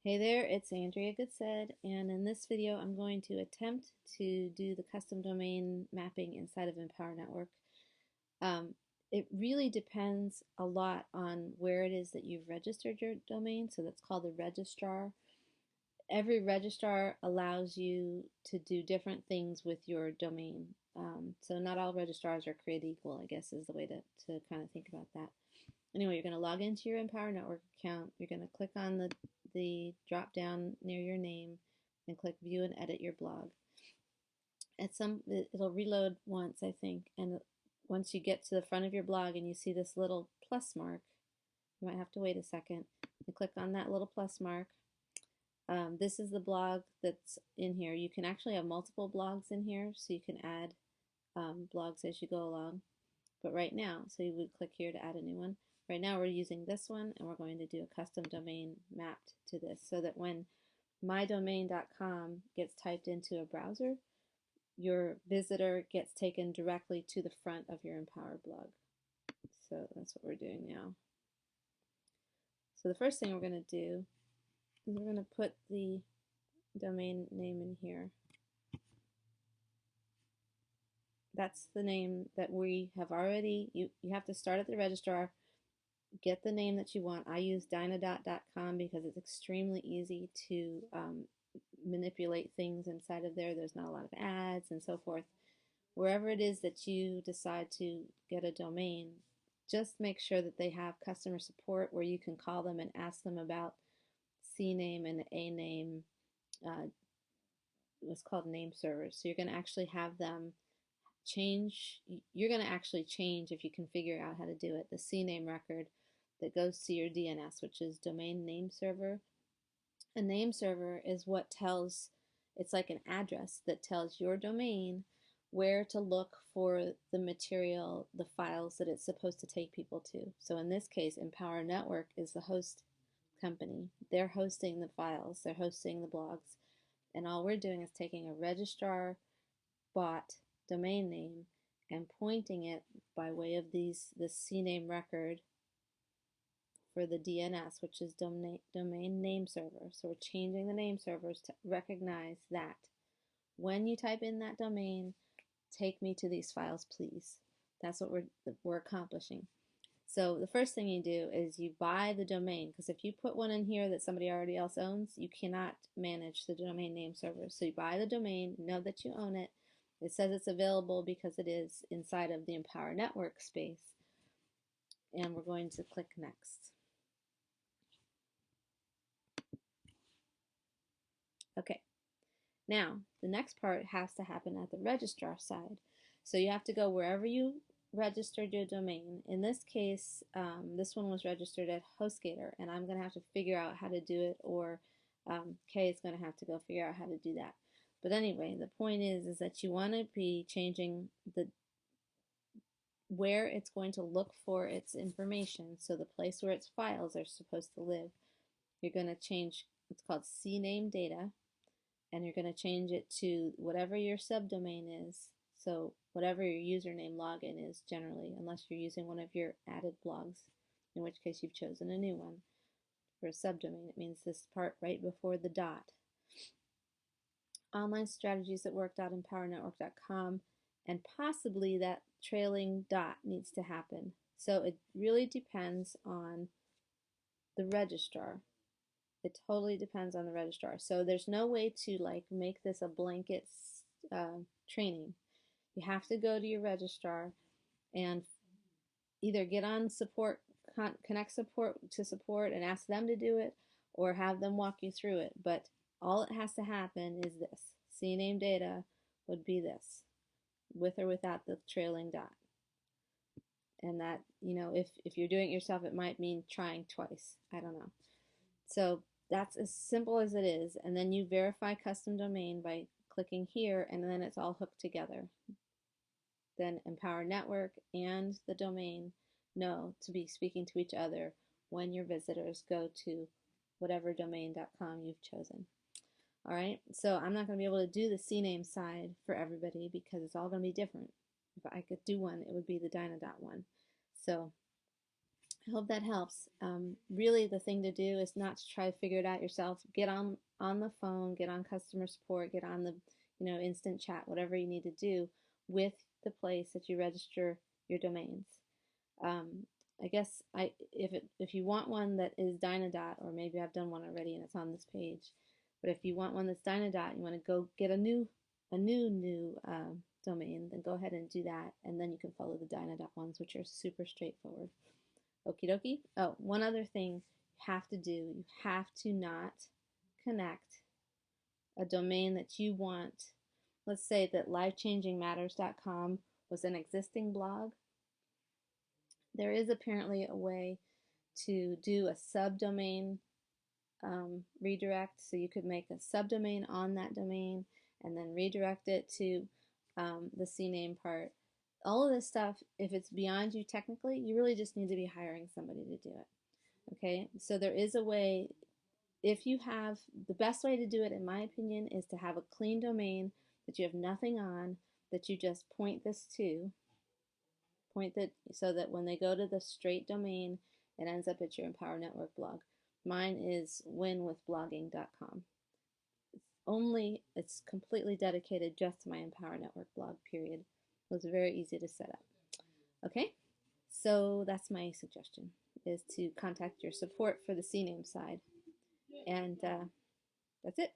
Hey there, it's Andrea Goodsaid, and in this video I'm going to attempt to do the custom domain mapping inside of Empower Network. Um, it really depends a lot on where it is that you've registered your domain, so that's called the registrar. Every registrar allows you to do different things with your domain. So not all registrars are created equal, I guess is the way to kind of think about that. Anyway, you're going to log into your Empower Network account. You're going to click on the drop down near your name and click view and edit your blog. It'll reload once, I think, and once you get to the front of your blog and you see this little plus mark, you might have to wait a second and click on that little plus mark. This is the blog that's in here. You can actually have multiple blogs in here, so you can add blogs as you go along. But right now, so you would click here to add a new one. Right now we're using this one, and we're going to do a custom domain mapped to this so that when mydomain.com gets typed into a browser, your visitor gets taken directly to the front of your Empower blog. So that's what we're doing now. So the first thing we're going to do is we're going to put the domain name in here. That's the name that we have already, you have to start at the registrar, get the name that you want. I use dynadot.com because it's extremely easy to manipulate things inside of there. There's not a lot of ads and so forth. Wherever it is that you decide to get a domain, just make sure that they have customer support where you can call them and ask them about CNAME and ANAME, what's called name servers. So you're going to actually have them change, you're going to actually change, if you can figure out how to do it, the CNAME record that goes to your DNS, which is domain name server. A name server is what tells, it's like an address that tells your domain where to look for the material, the files that it's supposed to take people to. So in this case, Empower Network is the host company. They're hosting the files, they're hosting the blogs, and all we're doing is taking a registrar bought domain name and pointing it by way of this CNAME record for the DNS, which is domain name server. So we're changing the name servers to recognize that when you type in that domain, take me to these files, please. That's what we're accomplishing. So the first thing you do is you buy the domain, because if you put one in here that somebody already else owns, you cannot manage the domain name server. So you buy the domain, know that you own it. It says it's available because it is inside of the Empower Network space. And we're going to click next. Okay, now the next part has to happen at the registrar side. So you have to go wherever you registered your domain. In this case, this one was registered at HostGator, and I'm going to have to figure out how to do it, or Kay is going to have to go figure out how to do that. But anyway, the point is that you want to be changing the where it's going to look for its information, so the place where its files are supposed to live. You're going to change, it's called CNAME data, and you're going to change it to whatever your subdomain is. So whatever your username login is generally, unless you're using one of your added blogs, in which case you've chosen a new one. For a subdomain, it means this part right before the dot. Online strategies that work.empowernetwork.com, and possibly that trailing dot needs to happen. So it really depends on the registrar. It totally depends on the registrar. So there's no way to like make this a blanket training. You have to go to your registrar and either get on support, connect support to support and ask them to do it, or have them walk you through it. But all it has to happen is this. CNAME data would be this, with or without the trailing dot. And that, you know, if you're doing it yourself, it might mean trying twice. I don't know. So that's as simple as it is. And then you verify custom domain by clicking here, and then it's all hooked together. Then Empower Network and the domain know to be speaking to each other when your visitors go to whatever domain.com you've chosen. All right, so I'm not going to be able to do the CNAME side for everybody because it's all going to be different. If I could do one, it would be the Dynadot one. So I hope that helps. Really, the thing to do is not to try to figure it out yourself. Get on the phone, get on customer support, get on the instant chat, whatever you need to do with the place that you register your domains. I guess if you want one that is Dynadot, or maybe I've done one already and it's on this page, but if you want one that's Dynadot, you want to go get a new domain, then go ahead and do that, and then you can follow the Dynadot ones, which are super straightforward. Okie dokie. Oh, one other thing you have to do, you have to not connect a domain that you want. Let's say that lifechangingmatters.com was an existing blog. There is apparently a way to do a subdomain redirect, so you could make a subdomain on that domain and then redirect it to the CNAME part. All of this stuff, if it's beyond you technically, you really just need to be hiring somebody to do it. Okay, so there is a way. If you have, the best way to do it, in my opinion, is to have a clean domain that you have nothing on, that you just point this to, so that when they go to the straight domain, it ends up at your Empower Network blog. Mine is winwithblogging.com. It's completely dedicated just to my Empower Network blog, period. It was very easy to set up. Okay, so that's my suggestion, is to contact your support for the CNAME side. And that's it.